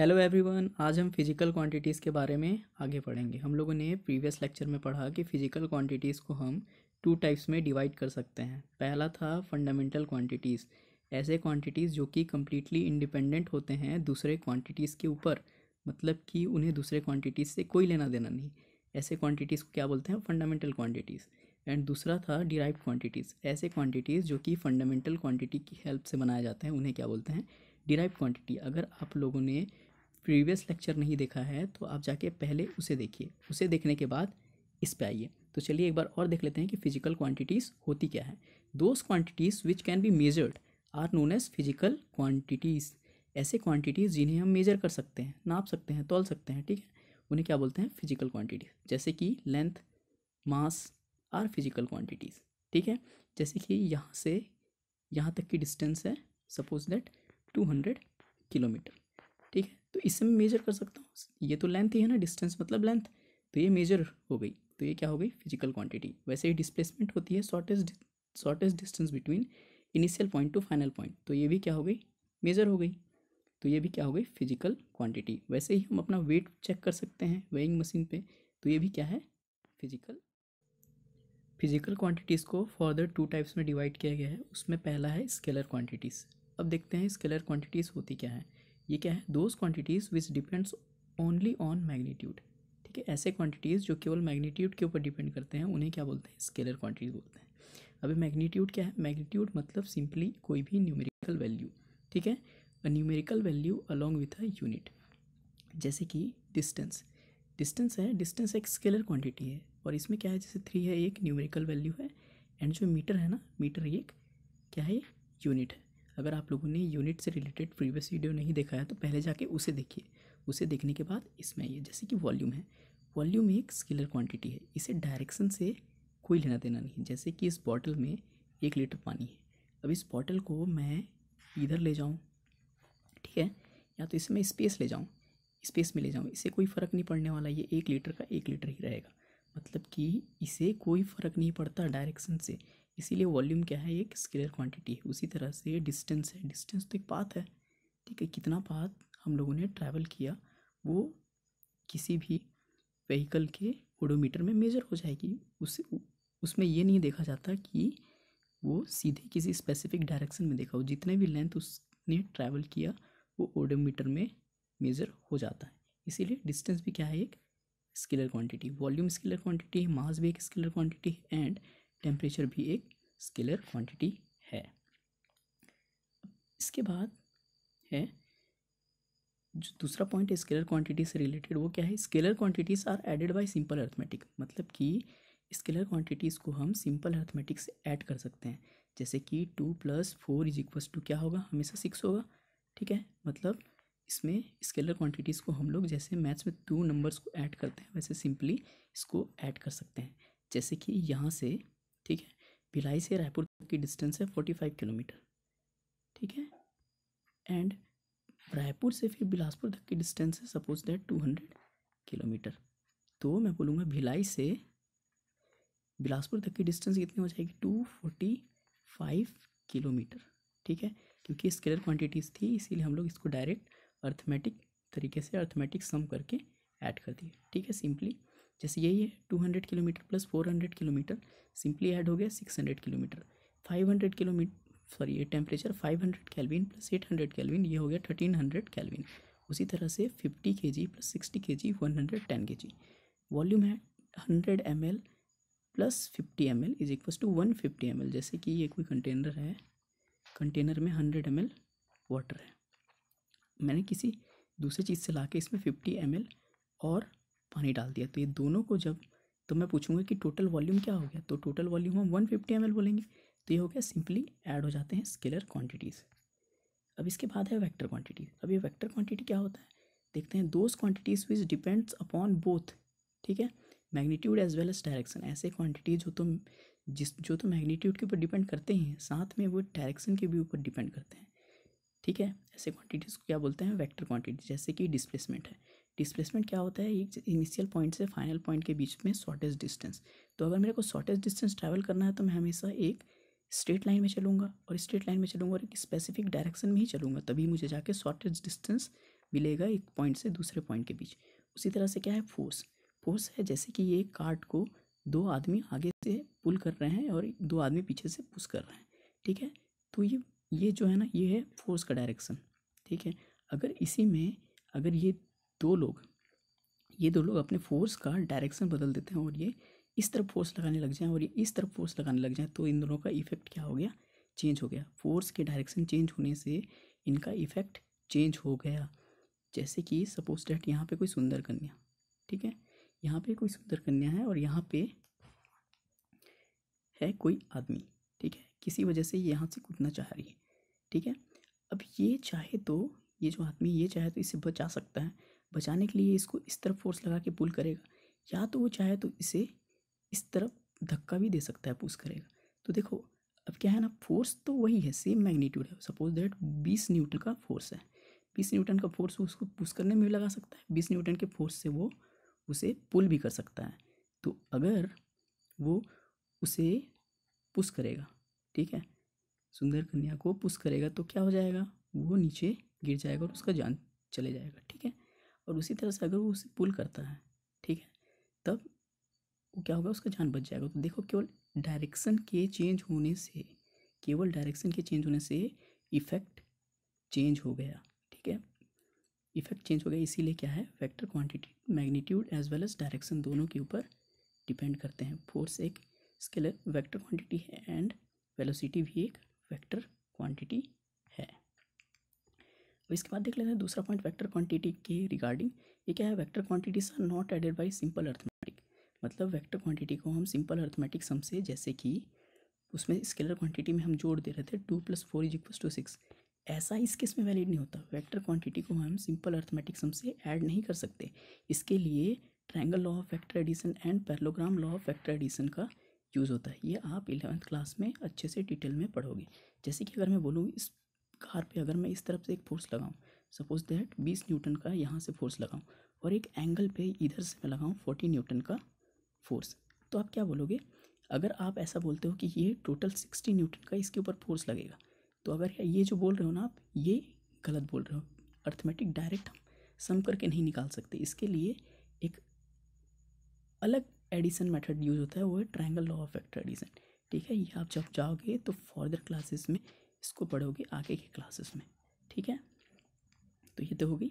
Hello everyone, आज हम physical quantities के बारे में आगे पढ़ेंगे। हम लोगों ने प्रीवियस लेक्चर में पढ़ा कि फिजिकल क्वांटिटीज़ को हम टू टाइप्स में डिवाइड कर सकते हैं। पहला था फंडामेंटल क्वांटिटीज़, ऐसे क्वांटिटीज़ जो कि कम्प्लीटली इंडिपेंडेंट होते हैं दूसरे क्वांटिटीज़ के ऊपर, मतलब कि उन्हें दूसरे क्वांटिटीज़ से कोई लेना देना नहीं। ऐसे क्वांटिटीज़ को क्या बोलते हैं? Fundamental quantities. एंड दूसरा था डिराइव्ड क्वांटिटीज़, ऐसे क्वांटिटीज़ जो कि फंडामेंटल क्वांटिटी की हेल्प से बनाए जाते हैं, उन्हें क्या बोलते हैं? Derived quantity. अगर आप लोगों ने प्रीवियस लेक्चर नहीं देखा है तो आप जाके पहले उसे देखिए, उसे देखने के बाद इस पे आइए। तो चलिए एक बार और देख लेते हैं कि फिजिकल क्वांटिटीज़ होती क्या है। Those quantities which can be measured are known as physical quantities. ऐसे क्वांटिटीज़ जिन्हें हम मेजर कर सकते हैं, नाप सकते हैं, तौल सकते हैं, ठीक है, उन्हें क्या बोलते हैं? Physical quantities. जैसे कि length, mass are physical quantities, ठीक है। जैसे कि यहाँ से यहाँ तक की डिस्टेंस है, सपोज दैट 200 किलोमीटर, ठीक है। तो इससे मैं मेजर कर सकता हूँ। ये तो लेंथ ही है ना, डिस्टेंस मतलब लेंथ, तो ये मेजर हो गई, तो ये क्या हो गई? Physical quantity. वैसे ही डिस्प्लेसमेंट होती है shortest distance between initial point two final point, तो ये भी क्या हो गई? मेजर हो गई, तो ये भी क्या हो गई? Physical quantity. वैसे ही हम अपना वेट चेक कर सकते हैं वेइंग मशीन पे, तो ये भी क्या है? फिजिकल क्वांटिटीज़ को फर्दर टू टाइप्स में डिवाइड किया गया है। उसमें पहला है स्केलर क्वांटिटीज़। अब देखते हैं स्केलर क्वांटिटीज़ होती क्या है। ये क्या है? Those quantities which depends only on magnitude, ठीक है। ऐसे क्वांटिटीज़ जो केवल मैग्नीट्यूड के ऊपर डिपेंड करते हैं, उन्हें क्या बोलते हैं? स्केलर क्वांटिटीज़ बोलते हैं। अभी मैग्नीट्यूड क्या है? मैग्नीट्यूड मतलब सिंपली कोई भी न्यूमेरिकल वैल्यू, ठीक है, a numerical value along with a unit. जैसे कि डिस्टेंस, डिस्टेंस है, डिस्टेंस एक स्केलर क्वांटिटी है, और इसमें क्या है? जैसे 3 है, एक न्यूमेरिकल वैल्यू है, एंड जो मीटर है ना, मीटर एक क्या है? यूनिट है। अगर आप लोगों ने यूनिट से रिलेटेड प्रीवियस वीडियो नहीं देखा है तो पहले जाके उसे देखिए, उसे देखने के बाद इसमें आइए। जैसे कि वॉल्यूम है, वॉल्यूम एक स्केलर क्वांटिटी है, इसे डायरेक्शन से कोई लेना देना नहीं। जैसे कि इस बॉटल में 1 लीटर पानी है, अब इस बॉटल को मैं इधर ले जाऊँ, ठीक है, या तो इसे मैं स्पेस ले जाऊँ, स्पेस में ले जाऊँ, इससे कोई फ़र्क नहीं पड़ने वाला। ये 1 लीटर का 1 लीटर ही रहेगा, मतलब कि इसे कोई फ़र्क नहीं पड़ता डायरेक्शन से। इसीलिए वॉल्यूम क्या है? एक स्केलर क्वांटिटी है। उसी तरह से डिस्टेंस है, डिस्टेंस तो एक पाथ है, ठीक है। कितना पाथ हम लोगों ने ट्रैवल किया, वो किसी भी व्हीकल के ओडोमीटर में मेजर हो जाएगी। उसमें ये नहीं देखा जाता कि वो सीधे किसी स्पेसिफिक डायरेक्शन में देखा हो। जितने भी लेंथ उसने ट्रैवल किया वो ओडोमीटर में मेज़र हो जाता है। इसीलिए डिस्टेंस भी क्या है? एक scalar quantity. Volume scalar quantity है, मास भी एक स्केलर क्वांटिटी है, एंड टेम्परेचर भी एक स्केलर क्वांटिटी है। इसके बाद है जो दूसरा पॉइंट है स्केलर क्वांटिटी से रिलेटेड, वो क्या है? Scalar quantities are added by simple arithmetic, मतलब कि स्केलर क्वांटिटीज़ को हम सिंपल अर्थमेटिक से ऐड कर सकते हैं। जैसे कि 2 + 4 = क्या होगा? हमेशा 6 होगा, ठीक है। मतलब इसमें स्केलर क्वांटिटीज़ को हम लोग जैसे मैथ्स में 2 नंबर्स को ऐड करते हैं, वैसे सिंपली इसको ऐड कर सकते हैं। जैसे कि यहाँ से, ठीक है, भिलाई से रायपुर तक की डिस्टेंस है 45 किलोमीटर, ठीक है, एंड रायपुर से फिर बिलासपुर तक की डिस्टेंस है सपोज दैट 200 किलोमीटर। तो मैं बोलूँगा भिलाई से बिलासपुर तक की डिस्टेंस कितनी हो जाएगी? 245 किलोमीटर, ठीक है। क्योंकि स्केलर क्वांटिटीज़ थी इसीलिए हम लोग इसको डायरेक्ट अर्थमेटिक तरीके से अर्थमेटिक सम करके ऐड कर दिए, ठीक है, सिंपली। जैसे यही है 200 kilometre plus 400 kilometre, simply add हो गया 600 किलोमीटर। 500 किलोमीटर, सॉरी, ये टेम्परेचर 500 केल्विन प्लस 800 केल्विन, ये हो गया 1300 केल्विन। उसी तरह से 50 kg plus 60 kg 110 kg। Volume है 100 ml प्लस 50 ml = 150 ml। जैसे कि ये कोई कंटेनर है, कंटेनर में 100 ml वाटर है, मैंने किसी दूसरी चीज़ से लाके इसमें 50 ml और पानी डाल दिया, तो ये दोनों को जब, तो मैं पूछूंगा कि टोटल वॉल्यूम क्या हो गया, तो टोटल वॉल्यूम हम 150 ml बोलेंगे, तो ये हो गया, सिंपली ऐड हो जाते हैं स्केलर क्वांटिटीज़। अब इसके बाद है वेक्टर क्वांटिटी। अब ये वेक्टर क्वांटिटी क्या होता है देखते हैं। Those quantities which depends upon both, ठीक है, magnitude as well as direction. ऐसे क्वांटिटी जो तो मैग्नीट्यूड के ऊपर डिपेंड करते हैं, साथ में वो डायरेक्शन के भी ऊपर डिपेंड करते हैं, ठीक है। ऐसे क्वांटिटीज़ को क्या बोलते हैं? Vector quantity. जैसे कि डिस्प्लेसमेंट है, डिस्प्लेसमेंट क्या होता है? एक इनिशियल पॉइंट से फाइनल पॉइंट के बीच में शॉर्टेस्ट डिस्टेंस। तो अगर मेरे को शॉर्टेस्ट डिस्टेंस ट्रैवल करना है तो मैं हमेशा एक स्ट्रेट लाइन में चलूँगा, और स्ट्रेट लाइन में चलूँगा और एक स्पेसिफिक डायरेक्शन में ही चलूँगा, तभी मुझे जाके शॉर्टेस्ट डिस्टेंस मिलेगा एक पॉइंट से दूसरे पॉइंट के बीच। उसी तरह से क्या है फोर्स, फोर्स है जैसे कि ये कार्ट को दो आदमी आगे से पुल कर रहे हैं और दो आदमी पीछे से पुश कर रहे हैं, ठीक है। तो ये जो है ना, ये है फोर्स का डायरेक्शन, ठीक है। अगर इसी में अगर ये दो लोग अपने फोर्स का डायरेक्शन बदल देते हैं और ये इस तरफ फोर्स लगाने लग जाएं और ये इस तरफ फोर्स लगाने लग जाएं, तो इन दोनों का इफेक्ट क्या हो गया, चेंज हो गया। फोर्स के डायरेक्शन चेंज होने से इनका इफेक्ट चेंज हो गया। जैसे कि सपोज डैट यहाँ पे कोई सुंदर कन्या, ठीक है, यहाँ पे कोई सुंदर कन्या है और यहाँ पे है कोई आदमी, ठीक है, किसी वजह से ये यहाँ से कूदना चाह रही है, ठीक है। अब ये चाहे तो, ये जो आदमी ये चाहे तो इसे बचा सकता है, बचाने के लिए इसको इस तरफ फोर्स लगा के पुल करेगा, या तो वो चाहे तो इसे इस तरफ धक्का भी दे सकता है, पुश करेगा। तो देखो अब क्या है ना, फोर्स तो वही है, सेम मैग्नीट्यूड है। सपोज दैट 20 न्यूटन का फोर्स है, 20 न्यूटन का फोर्स उसको पुश करने में भी लगा सकता है, 20 न्यूटन के फोर्स से वो उसे पुल भी कर सकता है। तो अगर वो उसे पुश करेगा, ठीक है, सुंदर कन्या को पुश करेगा, तो क्या हो जाएगा, वो नीचे गिर जाएगा और उसका जान चले जाएगा, ठीक है। और उसी तरह से अगर वो उसे पुल करता है, ठीक है, तब वो क्या होगा, उसका जान बच जाएगा। तो देखो केवल डायरेक्शन के चेंज होने से, केवल डायरेक्शन के चेंज होने से इफेक्ट चेंज हो गया, ठीक है, इफेक्ट चेंज हो गया। इसीलिए क्या है, vector quantity magnitude as well as direction दोनों के ऊपर डिपेंड करते हैं। फोर्स एक स्केलर वेक्टर क्वांटिटी है एंड वेलोसिटी भी एक वेक्टर क्वांटिटी है। अब इसके बाद देख लेते हैं दूसरा पॉइंट वेक्टर क्वांटिटी के रिगार्डिंग। ये क्या है, vector quantities are not added by simple arithmetic. मतलब वेक्टर क्वांटिटी को हम सिंपल अर्थमेटिक सम से, जैसे कि उसमें स्केलर क्वांटिटी में हम जोड़ दे रहे थे 2 + 4 = 6, ऐसा इस केस में वैलिड नहीं होता। वेक्टर क्वांटिटी को हम सिंपल अर्थमेटिक सम से ऐड नहीं कर सकते। इसके लिए triangle law of vector addition and parallelogram law of vector addition का यूज़ होता है। ये आप 11th क्लास में अच्छे से डिटेल में पढ़ोगे। जैसे कि अगर मैं बोलूँ इस कार पे अगर मैं इस तरफ से एक फोर्स लगाऊँ, सपोज दैट 20 न्यूटन का यहाँ से फोर्स लगाऊँ और एक एंगल पे इधर से मैं लगाऊँ 40 न्यूटन का फोर्स, तो आप क्या बोलोगे, अगर आप ऐसा बोलते हो कि ये टोटल 60 न्यूटन का इसके ऊपर फोर्स लगेगा, तो अगर ये जो बोल रहे हो ना आप, ये गलत बोल रहे हो। अर्थमेटिक डायरेक्ट हम सम करके नहीं निकाल सकते, इसके लिए एक अलग एडिशन मेथड यूज़ होता है, वो है triangle law of vector addition, ठीक है। ये आप जब जाओगे तो फर्दर क्लासेस में इसको पढ़ोगे, आगे के क्लासेस में, ठीक है। तो ये तो हो गई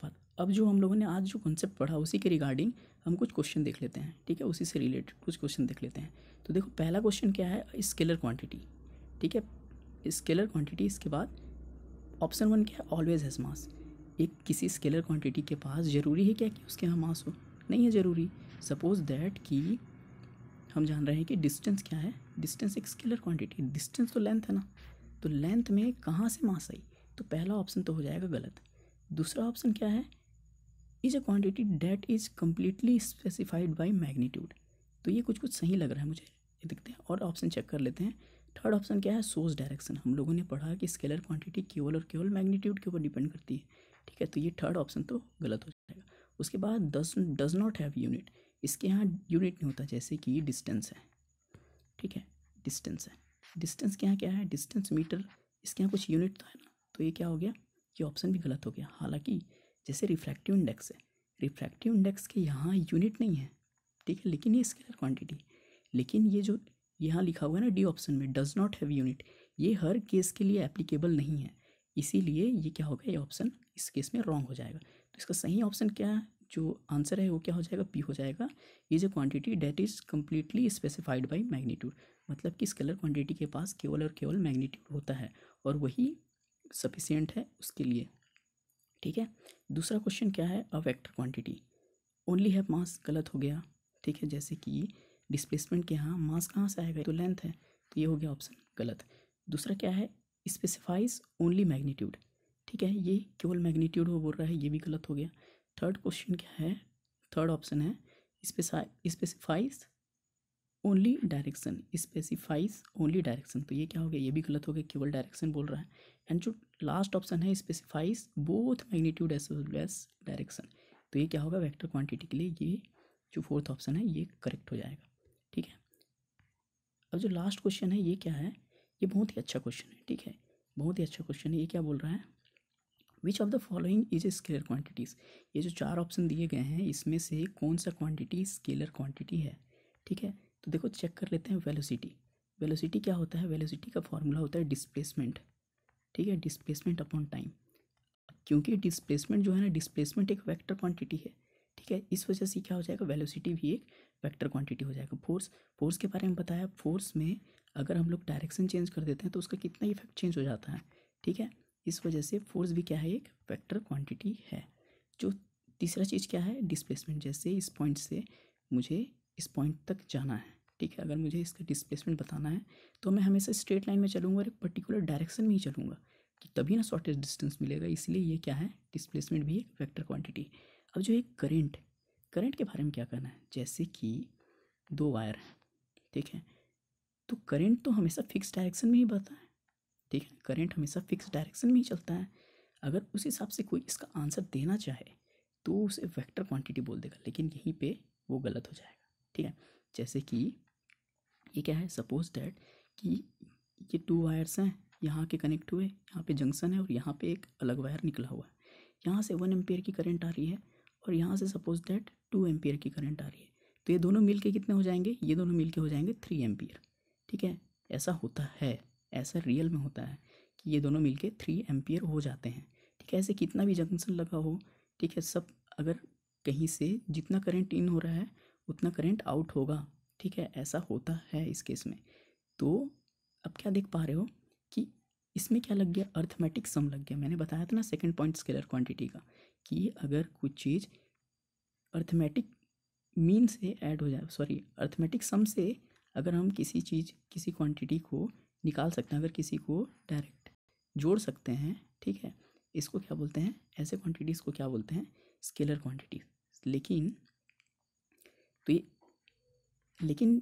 बात। अब जो हम लोगों ने आज जो कॉन्सेप्ट पढ़ा उसी के रिगार्डिंग हम कुछ क्वेश्चन देख लेते हैं, ठीक है, उसी से रिलेटेड कुछ क्वेश्चन देख लेते हैं। तो देखो पहला क्वेश्चन क्या है, स्केलर क्वांटिटी, ठीक है, स्केलर क्वांटिटी। इसके बाद ऑप्शन 1 क्या है, ऑलवेज हैज़ मास। एक किसी स्केलर क्वांटिटी के पास ज़रूरी है क्या कि उसके यहाँ मास हो, नहीं है ज़रूरी। सपोज दैट कि हम जान रहे हैं कि डिस्टेंस क्या है, डिस्टेंस एक स्केलर क्वांटिटी, डिस्टेंस तो लेंथ है ना, तो लेंथ में कहाँ से मास आई, तो पहला ऑप्शन तो हो जाएगा गलत। दूसरा ऑप्शन क्या है, is a quantity that is completely specified by magnitude, तो ये कुछ सही लग रहा है मुझे, ये देखते हैं और ऑप्शन चेक कर लेते हैं। थर्ड ऑप्शन क्या है, सोर्स डायरेक्शन। हम लोगों ने पढ़ा कि स्केलर क्वांटिटी केवल और केवल मैग्नीट्यूड के ऊपर डिपेंड करती है, ठीक है, तो ये थर्ड ऑप्शन तो गलत हो जाएगा। उसके बाद डज नॉट हैव यूनिट, इसके यहाँ यूनिट नहीं होता, जैसे कि डिस्टेंस है, ठीक है, डिस्टेंस है, डिस्टेंस के यहाँ क्या है, डिस्टेंस मीटर, इसके यहाँ कुछ यूनिट तो है ना, तो ये क्या हो गया, ये ऑप्शन भी गलत हो गया। हालांकि जैसे रिफ्रैक्टिव इंडेक्स है, रिफ्रैक्टिव इंडेक्स के यहाँ यूनिट नहीं है, ठीक है, लेकिन ये स्केलर क्वांटिटी, लेकिन ये जो यहाँ लिखा हुआ है ना डी ऑप्शन में, डज नॉट हैव यूनिट, ये हर केस के लिए एप्लीकेबल नहीं है, इसीलिए ये क्या होगा, ये ऑप्शन इस केस में रॉन्ग हो जाएगा। तो इसका सही ऑप्शन क्या है, जो आंसर है वो क्या हो जाएगा, पी हो जाएगा। Is a quantity that is completely specified by magnitude, मतलब कि स्केलर क्वांटिटी के पास केवल और केवल मैग्नीट्यूड होता है और वही सफिशिएंट है उसके लिए, ठीक है। दूसरा क्वेश्चन क्या है, a vector quantity only have मास, गलत हो गया, ठीक है। जैसे कि डिस्प्लेसमेंट के यहाँ मास कहाँ से आएगा, तो लेंथ है, तो ये हो गया ऑप्शन गलत। दूसरा क्या है, स्पेसिफाइज ओनली मैग्नीट्यूड, ठीक है, ये केवल मैग्नीट्यूड वो बोल रहा है, ये भी गलत हो गया। थर्ड क्वेश्चन क्या है, थर्ड ऑप्शन है specifies only direction, specifies only direction, तो ये क्या हो गया, ये भी गलत हो गया, केवल डायरेक्शन बोल रहा है। एंड जो लास्ट ऑप्शन है specifies both magnitude as well as direction, तो ये क्या होगा, वेक्टर क्वांटिटी के लिए ये जो फोर्थ ऑप्शन है ये करेक्ट हो जाएगा, ठीक है। अब जो लास्ट क्वेश्चन है ये क्या है, ये बहुत ही अच्छा क्वेश्चन है, ठीक है, बहुत ही अच्छा क्वेश्चन है। ये क्या बोल रहा है, which of the following is a scalar quantities. ये जो 4 ऑप्शन दिए गए हैं इसमें से कौन सा क्वांटिटी स्केलर क्वांटिटी है। ठीक है, तो देखो चेक कर लेते हैं। वेलोसिटी, वेलोसिटी क्या होता है, वेलोसिटी का फॉर्मूला होता है डिस्प्लेसमेंट। ठीक है, डिस्प्लेसमेंट अपॉन टाइम। क्योंकि डिस्प्लेसमेंट जो है ना, डिस्प्लेसमेंट एक वेक्टर क्वांटिटी है। ठीक है, इस वजह से क्या हो जाएगा, वेलोसिटी भी एक वेक्टर क्वांटिटी हो जाएगा। फोर्स, फोर्स के बारे में बताया, फोर्स में अगर हम लोग डायरेक्शन चेंज कर देते हैं तो उसका कितना इफेक्ट चेंज हो जाता है। ठीक है, इस वजह से फोर्स भी क्या है, एक वेक्टर क्वांटिटी है। जो तीसरा चीज़ क्या है, डिस्प्लेसमेंट। जैसे इस पॉइंट से मुझे इस पॉइंट तक जाना है। ठीक है, अगर मुझे इसका डिस्प्लेसमेंट बताना है तो मैं हमेशा स्ट्रेट लाइन में चलूँगा और एक पर्टिकुलर डायरेक्शन में ही चलूँगा, कि तभी ना शॉर्टेस्ट डिस्टेंस मिलेगा। इसलिए ये क्या है, डिस्प्लेसमेंट भी एक वेक्टर क्वांटिटी। अब जो एक करंट, करंट के बारे में क्या करना है। जैसे कि 2 वायर हैं, ठीक है, तो करंट तो हमेशा फिक्स डायरेक्शन में ही बहता है। ठीक है, करंट हमेशा फिक्स डायरेक्शन में ही चलता है। अगर उस हिसाब से कोई इसका आंसर देना चाहे तो उसे वेक्टर क्वांटिटी बोल देगा, लेकिन यहीं पे वो गलत हो जाएगा। ठीक है, जैसे कि ये क्या है, सपोज दैट कि ये 2 वायर्स हैं, यहाँ के कनेक्ट हुए, यहाँ पे जंक्शन है और यहाँ पे एक अलग वायर निकला हुआ है। यहाँ से 1 एम्पियर की करंट आ रही है और यहाँ से सपोज दैट 2 एम्पियर की करंट आ रही है। तो ये दोनों मिलके कितने हो जाएंगे, ये दोनों मिलके हो जाएंगे 3 एम्पियर। ठीक है, ऐसा होता है, ऐसा रियल में होता है कि ये दोनों मिलके 3 एम्पियर हो जाते हैं। ठीक है, ऐसे कितना भी जंक्शन लगा हो, ठीक है, सब अगर कहीं से जितना करंट इन हो रहा है उतना करंट आउट होगा। ठीक है, ऐसा होता है इस केस में। तो अब क्या देख पा रहे हो कि इसमें क्या लग गया, अर्थमेटिक सम लग गया। मैंने बताया था ना सेकंड पॉइंट स्केलर क्वांटिटी का, कि अगर कुछ चीज़ अर्थमेटिक मीन से ऐड हो जाए, सॉरी अर्थमेटिक सम से अगर हम किसी चीज़, किसी क्वांटिटी को निकाल सकते हैं, अगर किसी को डायरेक्ट जोड़ सकते हैं, ठीक है, इसको क्या बोलते हैं, ऐसे क्वांटिटीज़ को क्या बोलते हैं, स्केलर क्वांटिटीज। लेकिन तो ये, लेकिन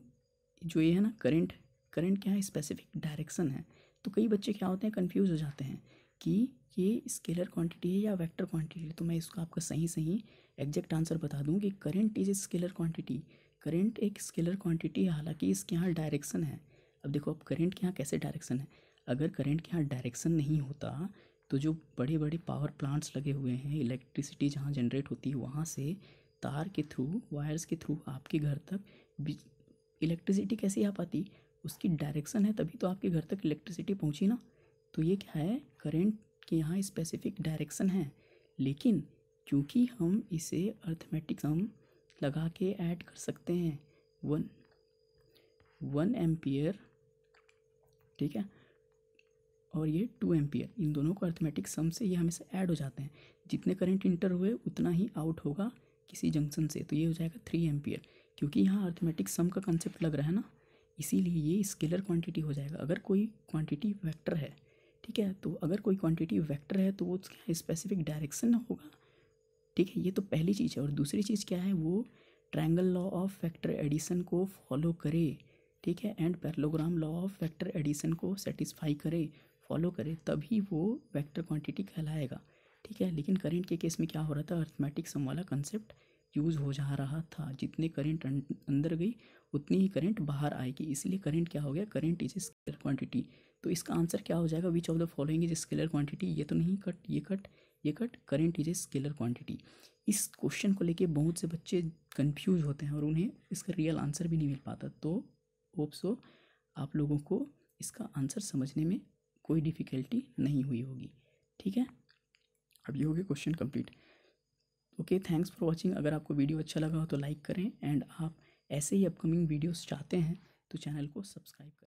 जो ये है ना करंट, करंट क्या है, स्पेसिफिक डायरेक्शन है। तो कई बच्चे क्या होते हैं, कंफ्यूज हो जाते हैं कि ये स्केलर क्वांटिटी है या वेक्टर क्वांटिटी है। तो मैं इसको आपका सही सही एग्जैक्ट आंसर बता दूं कि current is a scalar quantity. Current एक स्केलर क्वांटिटी है, हालांकि इसके यहाँ डायरेक्शन है। अब देखो, अब करंट के यहाँ कैसे डायरेक्शन है, अगर करंट के यहाँ डायरेक्शन नहीं होता तो जो बड़े बड़े पावर प्लांट्स लगे हुए हैं, इलेक्ट्रिसिटी जहाँ जनरेट होती है वहाँ से तार के थ्रू, वायर्स के थ्रू आपके घर तक इलेक्ट्रिसिटी कैसे आ पाती, उसकी डायरेक्शन है तभी तो आपके घर तक इलेक्ट्रिसिटी पहुंची ना। तो ये क्या है, करंट के यहाँ स्पेसिफिक डायरेक्शन है, लेकिन क्योंकि हम इसे अर्थमेटिक सम लगा के ऐड कर सकते हैं, 1 एम्पियर, ठीक है, और ये 2 एम्पियर, इन दोनों को अर्थमेटिक सम से ये हमेशा ऐड हो जाते हैं। जितने करंट इंटर हुए उतना ही आउट होगा किसी जंक्शन से, तो ये हो जाएगा 3 एम्पियर। क्योंकि यहाँ अर्थमेटिक सम का कंसेप्ट लग रहा है ना, इसीलिए ये स्केलर क्वांटिटी हो जाएगा। अगर कोई क्वांटिटी वेक्टर है, ठीक है, तो अगर कोई क्वांटिटी वेक्टर है तो वो उसका स्पेसिफिक डायरेक्शन होगा। ठीक है, ये तो पहली चीज़ है। और दूसरी चीज़ क्या है, वो triangle law of vector addition को फॉलो करे, ठीक है, and parallelogram law of vector addition को सेटिस्फाई करे, फॉलो करे, तभी वो वेक्टर क्वांटिटी कहलाएगा। ठीक है, लेकिन करंट के केस में क्या हो रहा था, अर्थमेटिक सम वाला कंसेप्ट यूज़ हो जा रहा था। जितने करंट अंदर गई उतनी ही करंट बाहर आएगी, इसलिए करंट क्या हो गया, करंट इज स्केलर क्वांटिटी। तो इसका आंसर क्या हो जाएगा, which of the following is scalar quantity. ये तो नहीं, कट, ये कट, ये cut, current is scalar quantity. इस क्वेश्चन को लेके बहुत से बच्चे कंफ्यूज होते हैं और उन्हें इसका रियल आंसर भी नहीं मिल पाता। तो होप सो आप लोगों को इसका आंसर समझने में कोई डिफ़िकल्टी नहीं हुई होगी। ठीक है, अब ये हो गया question complete. Okay, thanks for watching. अगर आपको वीडियो अच्छा लगा हो तो लाइक करें, एंड आप ऐसे ही अपकमिंग वीडियोस चाहते हैं तो चैनल को सब्सक्राइब करें।